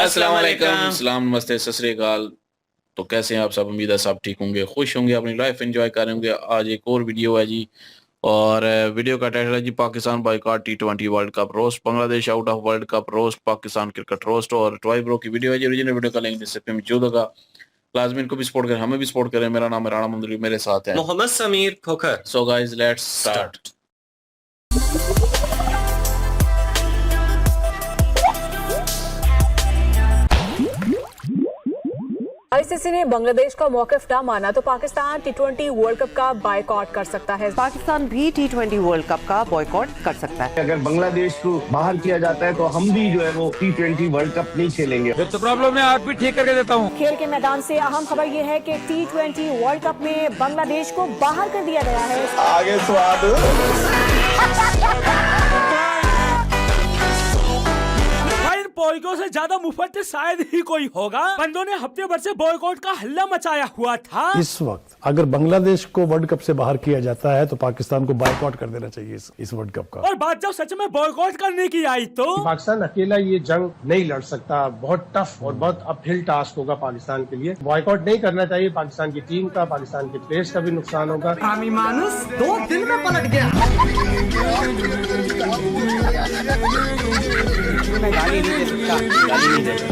अस्सलाम वालेकुम, सलाम, नमस्ते, सत श्री अकाल। तो कैसे हैं आप सब? उम्मीद है सब ठीक होंगे, खुश होंगे, अपनी लाइफ एंजॉय कर रहे होंगे। आज एक और वीडियो है जी, और वीडियो का टाइटल है जी Pakistan boycott T20 world cup roast, Bangladesh out of world cup roast, Pakistan cricket roast. और टॉय ब्रो की वीडियो है जी, ओरिजिनल वीडियो का लिंक डिस्क्रिप्शन में मौजूद होगा। लाजमी इनको भी सपोर्ट करें, हमें भी सपोर्ट करें। मेरा नाम है राणा मंदरी, मेरे साथ है Mohammad Sameer Khokhar. So guys let's start. ICC ने बांग्लादेश का मौकिफ ना माना तो पाकिस्तान T20 वर्ल्ड कप का बायकॉट कर सकता है। पाकिस्तान भी T20 वर्ल्ड कप का बॉयकॉट कर सकता है। अगर बांग्लादेश को बाहर किया जाता है तो हम भी जो है वो T20 वर्ल्ड कप नहीं खेलेंगे। तो प्रॉब्लम है, आप भी ठीक करके देता हूँ। खेल के मैदान से अहम खबर ये है कि T20 वर्ल्ड कप में बांग्लादेश को बाहर कर दिया गया है। आगे बॉयकॉट से ज्यादा मुफत शायद ही कोई होगा। बंदों ने हफ्ते भर से बॉयकॉट का हल्ला मचाया हुआ था। इस वक्त अगर बांग्लादेश को वर्ल्ड कप से बाहर किया जाता है तो पाकिस्तान को बायकॉट कर देना चाहिए इस वर्ल्ड कप का। और बात जब सच में बॉयकॉट करने की आई तो पाकिस्तान अकेला ये जंग नहीं लड़ सकता। बहुत टफ और बहुत अपहिल टास्क होगा पाकिस्तान के लिए। बॉयकॉट नहीं करना चाहिए। पाकिस्तान की टीम का, पाकिस्तान के प्लेयर्स का भी नुकसान होगा। मानुस 2 दिन में पलट गया।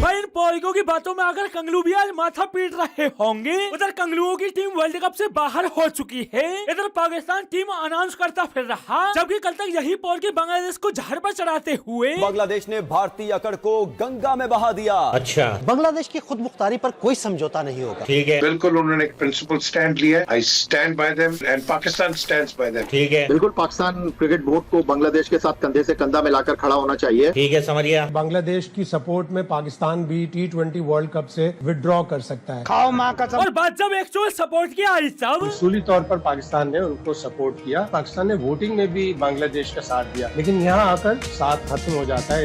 भाई इन पॉइकों की बातों में अगर कंगलू भी आज माथा पीट रहे होंगे, उधर कंगलुओं की टीम वर्ल्ड कप से बाहर हो चुकी है। इधर पाकिस्तान टीम अनाउंस करता फिर रहा, जबकि कल तक यही पोल की बांग्लादेश को जहर पर चढ़ाते हुए बांग्लादेश ने भारतीय अकड़ को गंगा में बहा दिया। अच्छा, बांग्लादेश की खुद मुख्तारी पर कोई समझौता नहीं होगा। ठीक है, बिल्कुल उन्होंने एक प्रिंसिपल स्टैंड लिया। I stand by them and Pakistan stands by them. ठीक है, बिल्कुल पाकिस्तान क्रिकेट बोर्ड को बांग्लादेश के साथ कंधे से कंधा मिलाकर खड़ा होना चाहिए। ठीक है, समझ गया। बांग्लादेश की सपोर्ट में पाकिस्तान भी T20 वर्ल्ड कप से विड्रॉ कर सकता है। खाओ माँ का। और बात जब एक्चुअल सपोर्ट की आई तब उसूली तौर पर पाकिस्तान ने उनको सपोर्ट किया। पाकिस्तान ने वोटिंग में भी बांग्लादेश का साथ दिया, लेकिन यहाँ आकर साथ खत्म हो जाता है।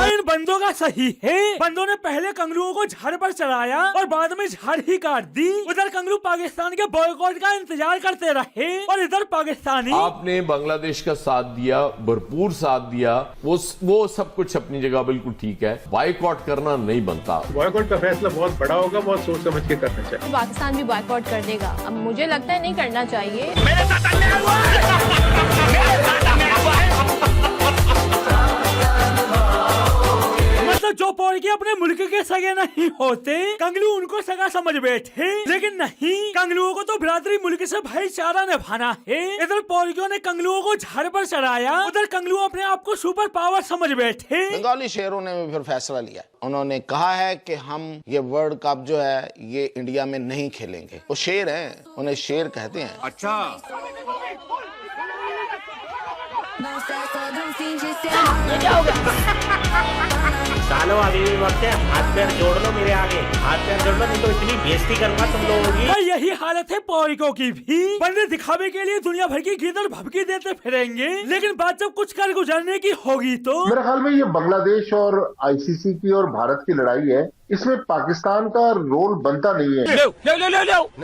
इन बंदों का सही है। बंदों ने पहले कंगलुओं को झाड़ पर चढ़ाया और बाद में झाड़ ही काट दी। उधर कंगलू पाकिस्तान के बॉयकॉट का इंतजार करते रहे और इधर पाकिस्तानी आपने बांग्लादेश का साथ दिया, भरपूर साथ दिया। वो सब कुछ अपनी जगह बिल्कुल ठीक है। बायकॉट करना नहीं बनता। बॉयकॉट का फैसला बहुत बड़ा होगा, बहुत सोच समझ के करना चाहिए। पाकिस्तान भी बॉयकॉट कर देगा। अब मुझे लगता है नहीं करना चाहिए। जो पॉइके अपने मुल्क के सगे नहीं होते, कंगलू उनको सगा समझ बैठे, लेकिन नहीं, कंगलुओं को तो बिरादरी मुल्क से भाईचारा निभाना है। इधर पॉइकियों ने कंगलुओं को झाड़ पर चढ़ाया, उधर कंगलू अपने आप को सुपर पावर समझ बैठे। बंगाली शेरों ने भी फिर फैसला लिया। उन्होंने कहा है कि हम ये वर्ल्ड कप जो है ये इंडिया में नहीं खेलेंगे। वो शेर हैं, उन्हें शेर कहते हैं। अच्छा, सालो अभी भी वक्त है, हाथ पैर जोड़ लो मेरे आगे, हाथ पैर जोड़ लो, नहीं तो इतनी बेइज्जती करूंगा तुम लोगों की। यही हालत है पॉइकों की भी। बंदे दिखावे के लिए दुनिया भर की गिदड़ भभकी देते फिरेंगे, लेकिन बात जब कुछ कर गुजरने की होगी तो मेरे ख्याल में ये बांग्लादेश और आईसीसी की और भारत की लड़ाई है। इसमें पाकिस्तान का रोल बनता नहीं है।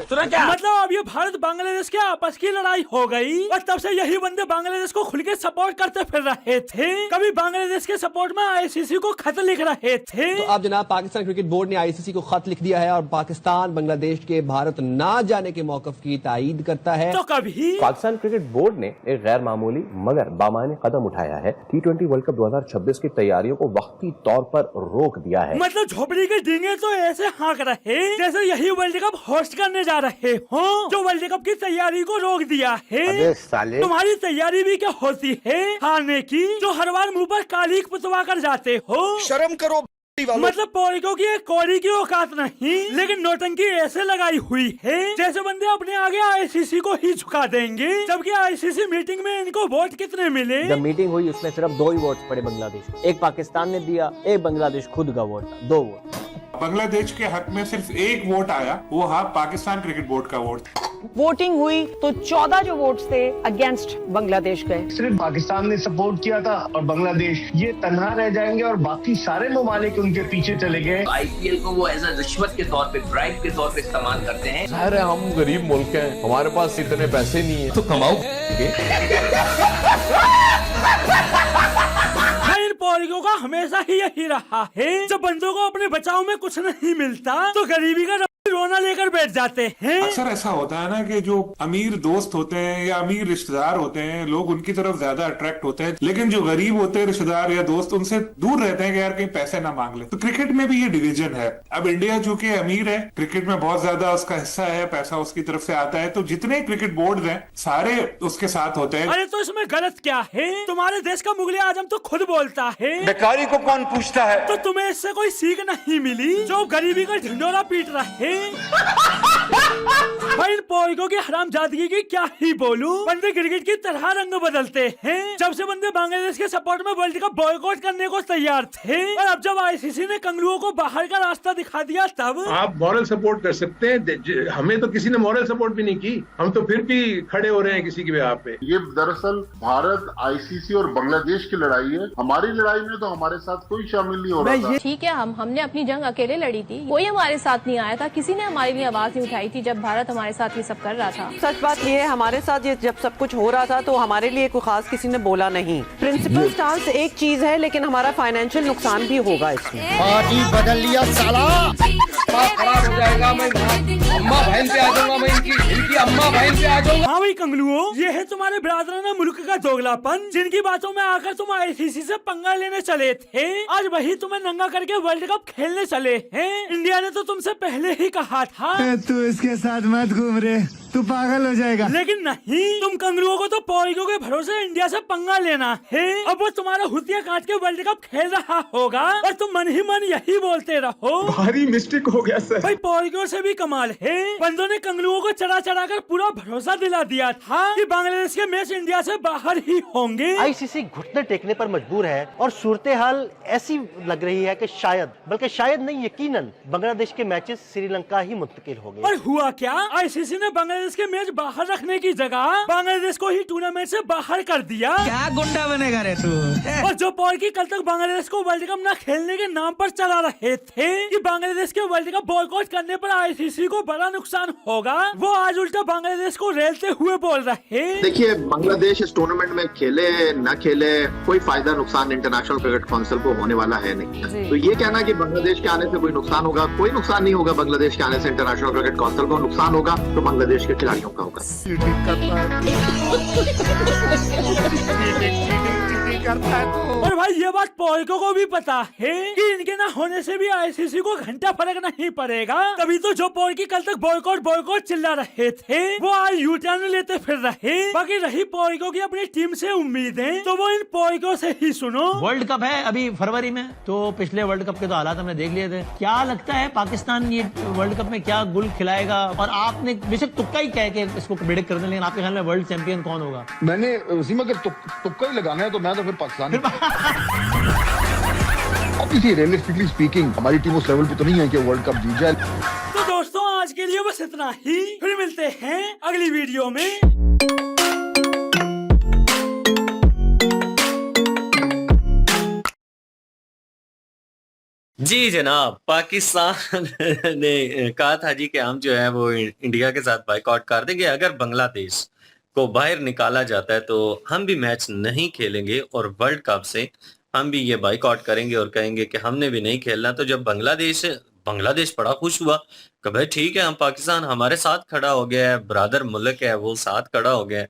सुना क्या मतलब? अब ये भारत बांग्लादेश के आपस की लड़ाई हो गई और तब से यही बंदे बांग्लादेश को खुल के सपोर्ट करते फिर रहे थे। कभी बांग्लादेश के सपोर्ट में आईसीसी को खत लिख रहे थे। तो अब जनाब पाकिस्तान क्रिकेट बोर्ड ने आईसीसी को खत लिख दिया है और पाकिस्तान बांग्लादेश के भारत ना जाने के मौकफ की तायीद करता है। तो कभी पाकिस्तान क्रिकेट बोर्ड ने एक गैर मामूली मगर बामाने कदम उठाया है। T20 वर्ल्ड कप 2026 की तैयारियों को वक्ती तौर पर रोक दिया है। मतलब झोपड़ी के डींगे तो ऐसे हाँक रहे जैसे यही वर्ल्ड कप होस्ट करने जा रहे हो, जो वर्ल्ड कप की तैयारी को रोक दिया है। तुम्हारी तैयारी भी क्या होती है हारने की, जो हर बार मुंह पर कालीक पुतवा कर जाते हो। शर्म करो। मतलब पॉइकों की एक कौड़ी की औकात नहीं, लेकिन नौटंकी ऐसे लगाई हुई है जैसे बंदे अपने आगे आईसीसी को ही झुका देंगे, जबकि आईसीसी मीटिंग में इनको वोट कितने मिले? जब मीटिंग हुई उसमें सिर्फ 2 ही वोट पड़े बांग्लादेश, एक पाकिस्तान ने दिया, एक बांग्लादेश खुद का वोट, 2 वोट। बांग्लादेश के हक में सिर्फ एक वोट आया, वो हाँ पाकिस्तान क्रिकेट बोर्ड का वोट। वोटिंग हुई तो 14 जो वोट्स थे अगेंस्ट बांग्लादेश गए। सिर्फ पाकिस्तान ने सपोर्ट किया था और बांग्लादेश ये तन्हा रह जाएंगे और बाकी सारे ममालिक उनके पीछे चले गए। IPL को वो एज अ रिश्वत के तौर पे, ब्राइब के तौर पे इस्तेमाल करते हैं। जाहिर है हम गरीब मुल्क हैं, हमारे पास इतने पैसे नहीं है, तो कमाओ। इन पौरियों का हमेशा ही यही रहा है, जब बंदों को अपने बचाव में कुछ नहीं मिलता तो गरीबी का रोना लेकर बैठ जाते हैं। अक्सर ऐसा होता है ना कि जो अमीर दोस्त होते हैं या अमीर रिश्तेदार होते हैं, लोग उनकी तरफ ज्यादा अट्रैक्ट होते हैं, लेकिन जो गरीब होते हैं रिश्तेदार या दोस्त उनसे दूर रहते हैं कि यार कहीं पैसे ना मांग ले। तो क्रिकेट में भी ये डिवीजन है। अब इंडिया चूंकि अमीर है, क्रिकेट में बहुत ज्यादा उसका हिस्सा है, पैसा उसकी तरफ से आता है, तो जितने क्रिकेट बोर्ड हैं सारे उसके साथ होते हैं। अरे तो इसमें गलत क्या है? तुम्हारे देश का मुगल आजम तो खुद बोलता है, बेकारी को कौन पूछता है? तो तुम्हें इससे कोई सीख नहीं मिली जो गरीबी का ढिंडोरा पीट रहे। भाई इन पौरियों की हरामजादगी की क्या ही बोलूं। बंदे क्रिकेट की तरह रंग बदलते हैं। जब से बंदे बांग्लादेश के सपोर्ट में वर्ल्ड कप बॉयकॉट करने को तैयार थे, और अब जब ICC ने कंगलुओं को बाहर का रास्ता दिखा दिया तब आप मॉरल सपोर्ट कर सकते हैं, हमें तो किसी ने मॉरल सपोर्ट भी नहीं की, हम तो फिर भी खड़े हो रहे हैं किसी की भी आप पे। ये दरअसल भारत ICC और बांग्लादेश की लड़ाई है। हमारी लड़ाई में तो हमारे साथ कोई शामिल नहीं हो रहा था। ठीक है, हमने अपनी जंग अकेले लड़ी थी, कोई हमारे साथ नहीं आया था, किसी ने हमारे लिए आवाज नहीं उठाई थी जब भारत हमारे साथ ये सब कर रहा था। सच बात ये है, हमारे साथ ये जब सब कुछ हो रहा था तो हमारे लिए कोई खास किसी ने बोला नहीं। प्रिंसिपल स्टांस एक चीज है, लेकिन हमारा फाइनेंशियल नुकसान भी होगा इसमें। पार्टी बदल लिया साला, खराब हो जाएगा। मैं अम्मा बहन पे आ जाऊंगा, मैं इनकी अम्मा बहन पे आ जाऊंगा। हाँ भाई कंगलुओं, ये है तुम्हारे बिरादराना मुल्क का दोगलापन, जिनकी बातों में आकर तुम ICC से पंगा लेने चले थे, आज वही तुम्हें नंगा करके वर्ल्ड कप खेलने चले हैं। इंडिया ने तो तुमसे पहले ही कहा था तू इसके साथ मत घूम रे, तू पागल हो जाएगा। लेकिन नहीं, तुम कंगलुओं को तो पौरियों के भरोसे इंडिया से पंगा लेना है। अब वो तुम्हारा हुतिया काट के वर्ल्ड कप खेल रहा होगा और तुम मन ही मन यही बोलते रहो। भारी मिस्टेक हो गया सर। भाई पौरियों से भी कमाल है, बंदों ने कंगलुओं को चढ़ा चढ़ा कर पूरा भरोसा दिला दिया था कि बांग्लादेश के मैच इंडिया से बाहर ही होंगे। ICC घुटने टेकने पर मजबूर है और सूरत हाल ऐसी लग रही है कि शायद, बल्कि शायद नहीं यकीनन, बांग्लादेश के मैचेस श्रीलंका ही मुंतकिल हो गए। और हुआ क्या? ICC ने बांग्लादेश के मैच बाहर रखने की जगह बांग्लादेश को ही टूर्नामेंट से बाहर कर दिया। क्या गुंडा बनेगा रे तू? और जो पौरकी कल तक बांग्लादेश को वर्ल्ड कप न खेलने के नाम पर चला रहे थे कि बांग्लादेश के वर्ल्ड कप बॉयकॉट करने पर ICC को बड़ा नुकसान होगा, वो आज उल्टा बांग्लादेश को रेलते हुए बोल रहे। देखिए, बांग्लादेश इस टूर्नामेंट में खेले न खेले कोई फायदा नुकसान इंटरनेशनल क्रिकेट काउंसिल को होने वाला है नहीं। तो ये कहना कि बांग्लादेश के आने से कोई नुकसान होगा, कोई नुकसान नहीं होगा। बांग्लादेश के आने से इंटरनेशनल क्रिकेट काउंसिल को नुकसान होगा तो बांग्लादेश के खिलाड़ियों का होगा। और भाई ये बात पौरिकों को भी पता है कि इनके ना होने से भी ICC को घंटा फर्क नहीं पड़ेगा। तभी तो जो पौरिकी कल तक बॉयकॉट चिल्ला रहे थे, वो आज U-टर्न लेते फिर रहे। बाकी रही पौरिकों की अपनी टीम से उम्मीदें, तो वो इन पौरिकों से ही सुनो। वर्ल्ड कप है अभी फरवरी में, तो पिछले वर्ल्ड कप के तो हालात हमने देख लिए थे। क्या लगता है पाकिस्तान ये वर्ल्ड कप में क्या गुल खिलाएगा? और आपने बेशक तुक्का ही कह के इसको प्रेडिक्ट कर दें, लेकिन आपके ख्याल में वर्ल्ड चैंपियन कौन होगा? मैंने सीमा अगर तुक्का ही लगाना है तो मैं तो फिर पाकिस्तान। Obviously, realistically speaking, हमारी टीम उस लेवल पे तो नहीं है कि वर्ल्ड कप जीत जाए। तो दोस्तों आज के लिए बस इतना ही, फिर मिलते हैं अगली वीडियो में। जी जनाब, पाकिस्तान ने कहा था जी कि हम जो है वो इंडिया के साथ बाइकआउट कर देंगे। अगर बांग्लादेश को बाहर निकाला जाता है तो हम भी मैच नहीं खेलेंगे और वर्ल्ड कप से हम भी ये बाइकआउट करेंगे और कहेंगे कि हमने भी नहीं खेलना। तो जब बांग्लादेश बड़ा खुश हुआ कि भाई ठीक है, हम पाकिस्तान हमारे साथ खड़ा हो गया है, ब्रादर मुल्क है वो साथ खड़ा हो गया है।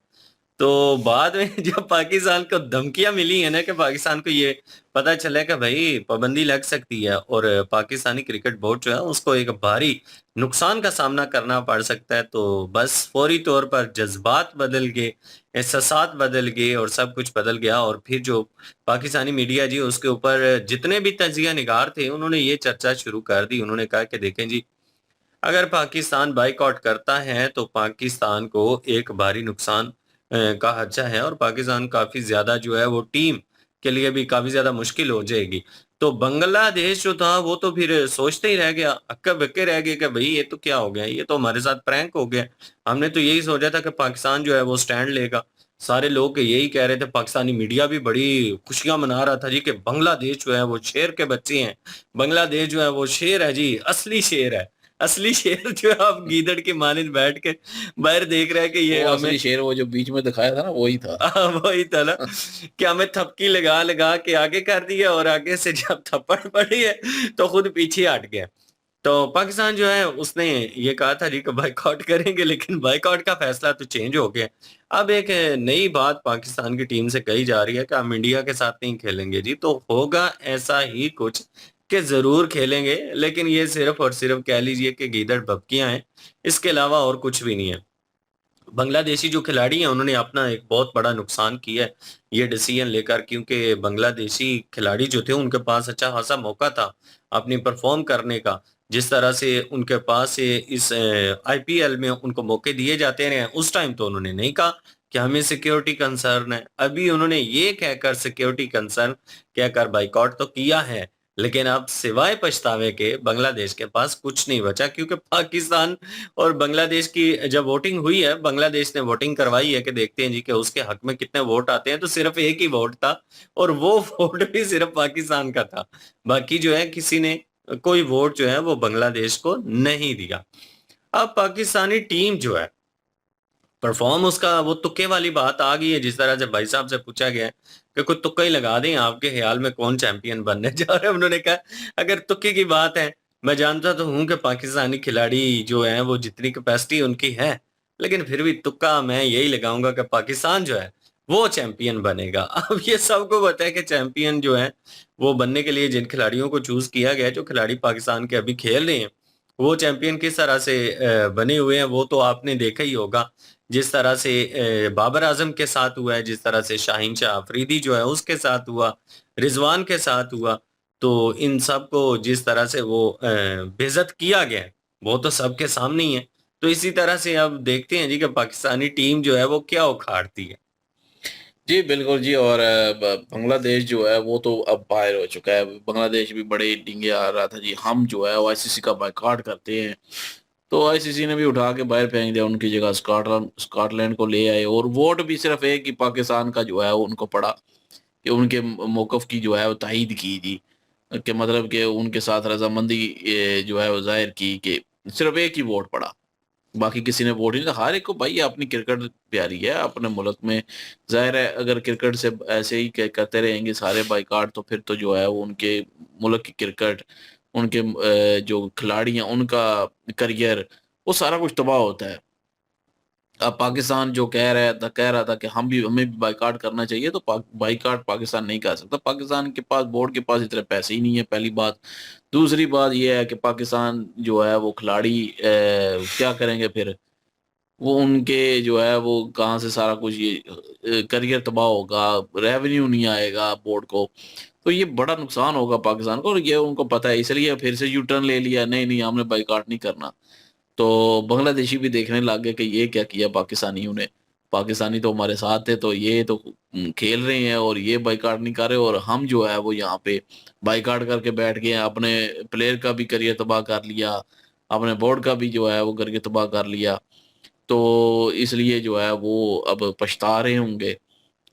तो बाद में जब पाकिस्तान को धमकियां मिली है ना कि पाकिस्तान को ये पता चला कि भाई पाबंदी लग सकती है और पाकिस्तानी क्रिकेट बोर्ड जो है उसको एक भारी नुकसान का सामना करना पड़ सकता है, तो बस फौरी तौर पर जज्बात बदल गए, एहसासात बदल गए और सब कुछ बदल गया। और फिर जो पाकिस्तानी मीडिया जी उसके ऊपर जितने भी तजिया निगार थे उन्होंने ये चर्चा शुरू कर दी। उन्होंने कहा कि देखें जी, अगर पाकिस्तान बाइकआउट करता है तो पाकिस्तान को एक भारी नुकसान का खर्चा है और पाकिस्तान काफी ज्यादा जो है वो टीम के लिए भी काफी ज्यादा मुश्किल हो जाएगी। तो बांग्लादेश जो था वो तो फिर सोचते ही रह गया, हक्का बक्के रह गए कि भाई ये तो क्या हो गया, ये तो हमारे साथ प्रैंक हो गया। हमने तो यही सोचा था कि पाकिस्तान जो है वो स्टैंड लेगा। सारे लोग यही कह रहे थे, पाकिस्तानी मीडिया भी बड़ी खुशियां मना रहा था जी कि बांग्लादेश जो है वो शेर के बच्चे हैं, बांग्लादेश जो है वो शेर है जी, असली शेर है। असली शेर जो है आप गीदड़ की मानिंद बैठ के बाहर देख रहे हैं कि ये वो हमें असली शेर वो जो बीच में दिखाया था ना वही था। वही था ना कि हमें थपकी लगा लगा के आगे कर दिया और आगे से जब थप्पड़ पड़ी है तो खुद पीछे हट गया। तो पाकिस्तान जो है उसने ये कहा था जी कि बाइकआउट करेंगे, लेकिन बाइकआउट का फैसला तो चेंज हो गया। अब एक नई बात पाकिस्तान की टीम से कही जा रही है कि हम इंडिया के साथ नहीं खेलेंगे जी। तो होगा ऐसा ही कुछ कि जरूर खेलेंगे, लेकिन ये सिर्फ और सिर्फ कह लीजिए कि गीदड़ भपकियां हैं, इसके अलावा और कुछ भी नहीं है। बांग्लादेशी जो खिलाड़ी हैं उन्होंने अपना एक बहुत बड़ा नुकसान किया है ये डिसीजन लेकर, क्योंकि बांग्लादेशी खिलाड़ी जो थे उनके पास अच्छा खासा मौका था अपनी परफॉर्म करने का। जिस तरह से उनके पास इस आईपीएल में उनको मौके दिए जाते रहे, उस टाइम तो उन्होंने नहीं कहा कि हमें सिक्योरिटी कंसर्न है। अभी उन्होंने ये कहकर सिक्योरिटी कंसर्न कहकर बाइकआउट तो किया है, लेकिन अब सिवाय पछतावे के बांग्लादेश के पास कुछ नहीं बचा, क्योंकि पाकिस्तान और बांग्लादेश की जब वोटिंग हुई है, बांग्लादेश ने वोटिंग करवाई है कि देखते हैं जी कि उसके हक में कितने वोट आते हैं, तो सिर्फ एक ही वोट था और वो वोट भी सिर्फ पाकिस्तान का था। बाकी जो है किसी ने कोई वोट जो है वो बांग्लादेश को नहीं दिया। अब पाकिस्तानी टीम जो है परफॉर्म उसका वो तुक्के वाली बात आ गई है। जिस तरह से भाई साहब से पूछा गया है कि कुछ तुक्का ही लगा दें, आपके ख्याल में कौन चैंपियन बनने जा रहा है, उन्होंने कहा अगर तुक्के की बात है, मैं जानता तो हूं कि पाकिस्तानी खिलाड़ी जो है वो जितनी कैपेसिटी उनकी है, लेकिन फिर भी तुक्का मैं यही लगाऊंगा कि पाकिस्तान जो है वो चैंपियन बनेगा। अब ये सबको पता है कि चैंपियन जो है वो बनने के लिए जिन खिलाड़ियों को चूज किया गया है, जो खिलाड़ी पाकिस्तान के अभी खेल रहे हैं, वो चैंपियन किस तरह से बने हुए हैं वो तो आपने देखा ही होगा। जिस तरह से बाबर आजम के साथ हुआ है, जिस तरह से शाहीन शाह अफरीदी जो है उसके साथ हुआ, रिजवान के साथ हुआ, तो इन सब को जिस तरह से वो बेइज्जत किया गया है वो तो सबके सामने ही है। तो इसी तरह से अब देखते हैं जी कि पाकिस्तानी टीम जो है वो क्या उखाड़ती है। जी बिल्कुल जी। और बांग्लादेश जो है वो तो अब बाहर हो चुका है। बांग्लादेश भी बड़े डींगे आ रहा था जी, हम जो है वो आईसीसी का बायकॉट करते हैं, तो आईसीसी ने भी उठा के बाहर फेंक दिया, उनकी जगह स्कॉटलैंड को ले आए। और वोट भी सिर्फ एक ही पाकिस्तान का जो है वो उनको पड़ा कि उनके मौकफ की जो है वो तायीद की जी, कि मतलब कि उनके साथ रजामंदी जो है वो जाहिर की, कि सिर्फ एक ही वोट पड़ा, बाकी किसी ने वोट नहीं दिया। हर एक को भाई अपनी क्रिकेट प्यारी है अपने मुल्क में, जाहिर है अगर क्रिकेट से ऐसे ही करते रहेंगे सारे बाइकाट, तो फिर तो जो है वो उनके मुल्क की क्रिकेट, उनके जो खिलाड़ी हैं उनका करियर, वो सारा कुछ तबाह होता है। अब पाकिस्तान जो कह रहा था कि हमें भी बाइकाट करना चाहिए, तो बाइकाट पाकिस्तान नहीं कर सकता। पाकिस्तान के पास, बोर्ड के पास इतने पैसे ही नहीं है, पहली बात। दूसरी बात यह है कि पाकिस्तान जो है वो खिलाड़ी क्या करेंगे फिर, वो उनके जो है वो कहाँ से सारा कुछ, ये करियर तबाह होगा, रेवेन्यू नहीं आएगा बोर्ड को, तो ये बड़ा नुकसान होगा पाकिस्तान को, और ये उनको पता है, इसलिए फिर से यू टर्न ले लिया, नहीं नहीं हमने बाइकाट नहीं करना। तो बांग्लादेशी भी देखने लग गए कि ये क्या किया पाकिस्तानियों ने, पाकिस्तानी तो हमारे साथ थे, तो ये तो खेल रहे हैं और ये बाइकाट नहीं कर रहे, और हम जो है वो यहाँ पे बाइकाट करके बैठ गए हैं, अपने प्लेयर का भी करियर तबाह कर लिया, अपने बोर्ड का भी जो है वो करियर तबाह कर लिया। तो इसलिए जो है वो अब पछता रहे होंगे।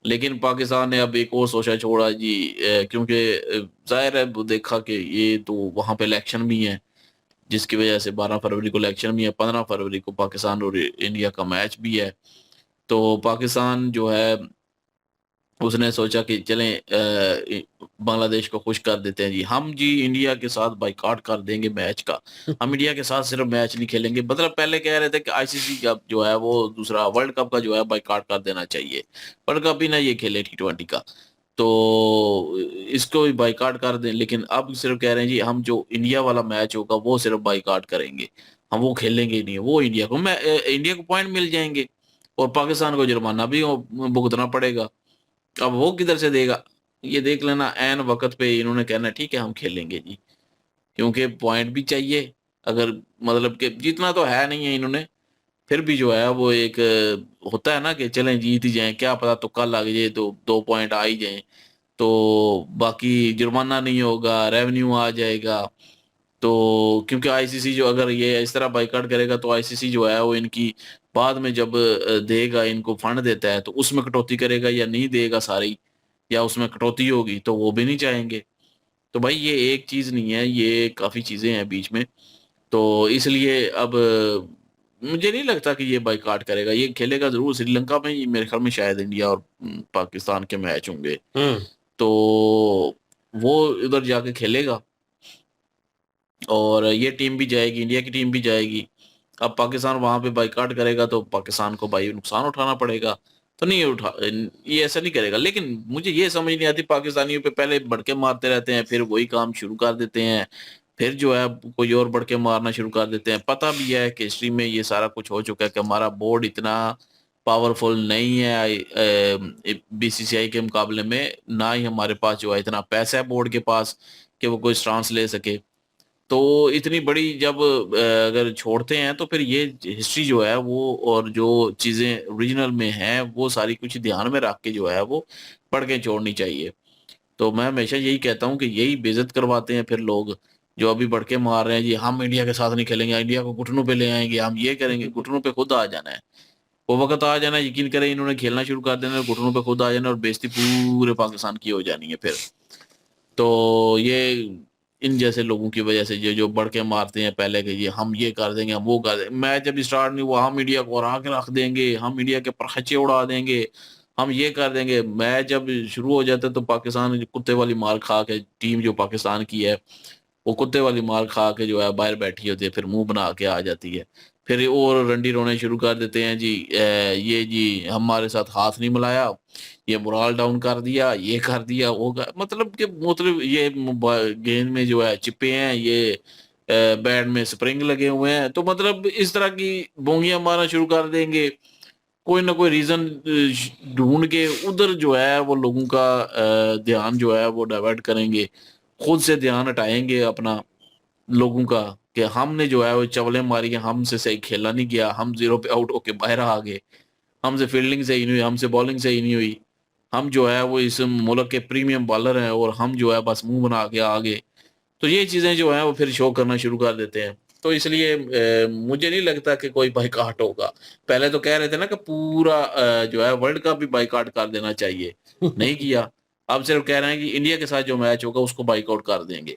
लेकिन पाकिस्तान ने अब एक और सोचा छोड़ा जी, क्योंकि जाहिर है वो देखा कि ये तो वहाँ पे इलेक्शन भी है, जिसकी वजह से 12 फरवरी को इलेक्शन भी है, 15 फरवरी को पाकिस्तान और इंडिया का मैच भी है। तो पाकिस्तान जो है उसने सोचा कि चलें बांग्लादेश को खुश कर देते हैं जी, हम जी इंडिया के साथ बाइकाट कर देंगे मैच का, हम इंडिया के साथ सिर्फ मैच नहीं खेलेंगे। मतलब पहले कह रहे थे कि आईसीसी का जो है वो दूसरा वर्ल्ड कप का जो है बाइकाट कर देना चाहिए, वर्ल्ड कप ही ना ये खेले T20 का, तो इसको भी बाइकाट कर दें। लेकिन अब सिर्फ कह रहे हैं जी हम जो इंडिया वाला मैच होगा वो सिर्फ बाइकाट करेंगे, हम वो खेलेंगे ही नहीं, वो इंडिया को पॉइंट मिल जाएंगे और पाकिस्तान को जुर्माना भी भुगतना पड़ेगा। अब वो किधर से देगा, ये देख लेना, ऐन वक्त पे इन्होंने कहना ठीक है हम खेलेंगे जी, क्योंकि पॉइंट भी चाहिए। अगर मतलब कि जीतना तो है नहीं है इन्होंने, फिर भी जो है वो एक होता है ना कि चलें जीत ही जाएं, क्या पता तुक्का लग जाए तो 2 पॉइंट आ ही जाएं, तो बाकी जुर्माना नहीं होगा, रेवेन्यू आ जाएगा। तो क्योंकि आईसीसी जो अगर ये इस तरह बाइकाट करेगा तो आईसीसी जो है वो इनकी बाद में जब देगा, इनको फंड देता है तो उसमें कटौती करेगा या नहीं देगा सारी, या उसमें कटौती होगी तो वो भी नहीं चाहेंगे। तो भाई ये एक चीज नहीं है, ये काफी चीजें हैं बीच में। तो इसलिए अब मुझे नहीं लगता कि ये बाइकाट करेगा, ये खेलेगा जरूर श्रीलंका में। ये मेरे ख्याल में शायद इंडिया और पाकिस्तान के मैच होंगे, तो वो उधर जाके खेलेगा और ये टीम भी जाएगी, इंडिया की टीम भी जाएगी। अब पाकिस्तान वहां पे बाइकाट करेगा तो पाकिस्तान को भाई नुकसान उठाना पड़ेगा, तो नहीं उठा, ये ऐसा नहीं करेगा। लेकिन मुझे ये समझ नहीं आती, पाकिस्तानियों पे पहले भड़के मारते रहते हैं, फिर वही काम शुरू कर देते हैं, फिर जो है कोई और भड़के मारना शुरू कर देते हैं। पता भी है कि हिस्ट्री में ये सारा कुछ हो चुका है कि हमारा बोर्ड इतना पावरफुल नहीं है बीसीसीआई के मुकाबले में, ना ही हमारे पास जो है इतना पैसा है बोर्ड के पास कि वो कोई स्टांस ले सके। तो इतनी बड़ी जब अगर छोड़ते हैं तो फिर ये हिस्ट्री जो है वो और जो चीज़ें ओरिजिनल में हैं वो सारी कुछ ध्यान में रख के जो है वो पढ़ के छोड़नी चाहिए। तो मैं हमेशा यही कहता हूँ कि यही बेइज्जत करवाते हैं फिर लोग जो अभी बढ़के मार रहे हैं जी, हम इंडिया के साथ नहीं खेलेंगे, इंडिया को घुटनों पे ले आएंगे, हम ये करेंगे। घुटनों पे खुद आ जाना है, वो वक्त आ जाना है, यकीन करें इन्होंने खेलना शुरू कर देना, घुटनों पे खुद आ जाना और बेइज्जती पूरे पाकिस्तान की हो जानी है फिर। तो ये इन जैसे लोगों की वजह से जो बढ़ के मारते हैं पहले के, ये हम ये कर देंगे, हम वो कर देंगे, मैच जब स्टार्ट नहीं हुआ हम इंडिया को हरा के रख देंगे, हम इंडिया के परखचे उड़ा देंगे, हम ये कर देंगे। मैच जब शुरू हो जाता है तो पाकिस्तान कुत्ते वाली मार खा के, टीम जो पाकिस्तान की है वो कुत्ते वाली मार खा के जो है बाहर बैठी होती है, फिर मुंह बना के आ जाती है, फिर और रंडी रोने शुरू कर देते हैं जी, ये जी हमारे साथ हाथ नहीं मिलाया, ये मोरल डाउन कर दिया, ये कर दिया, वो कर, मतलब ये गेंद में जो है चिप्पे हैं, ये बैट में स्प्रिंग लगे हुए हैं, तो मतलब इस तरह की बोंगियां मारना शुरू कर देंगे। कोई ना कोई रीजन ढूंढ के उधर जो है वो लोगों का ध्यान जो है वो डाइवर्ट करेंगे, खुद से ध्यान हटाएंगे अपना लोगों का कि हमने जो है वो चवलें मारी हैं, हमसे सही खेला नहीं गया, हम 0 पे आउट होके बाहर आ गए, हमसे फील्डिंग सही नहीं हुई, हमसे बॉलिंग सही नहीं हुई, हम जो है वो इस मुल्क के प्रीमियम बॉलर हैं और हम जो है बस मुंह बना के आ गए। तो ये चीज़ें जो हैं वो फिर शो करना शुरू कर देते हैं। तो इसलिए मुझे नहीं लगता कि कोई बाइकाट होगा। पहले तो कह रहे थे ना कि पूरा जो है वर्ल्ड कप भी बाइकाट कर देना चाहिए, नहीं किया। अब सिर्फ कह रहे हैं कि इंडिया के साथ जो मैच होगा उसको बाइकआउट कर देंगे,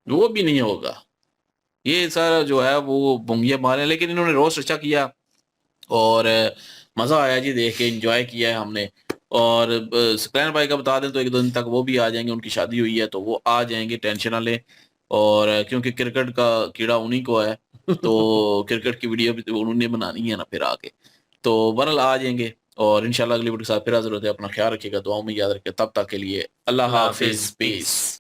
वो भी नहीं होगा। ये सारा जो है वो बोंगिया मारे, लेकिन इन्होंने रोस्ट अच्छा किया और मज़ा आया जी देख के, एंजॉय किया है हमने। और सकलैन भाई का बता दें तो 1-2 दिन तक वो भी आ जाएंगे, उनकी शादी हुई है तो वो आ जाएंगे, टेंशन ना लें। और क्योंकि क्रिकेट का कीड़ा उन्हीं को है तो क्रिकेट की वीडियो भी तो उन्होंने बनानी है ना फिर आगे, तो बहरहाल आ जाएंगे। और इंशाल्लाह अगली वीडियो के साथ फिर हाजिर होते हैं। अपना ख्याल रखिएगा, दुआओं में याद रखिएगा। तब तक के लिए अल्लाह हाफिज, पीस।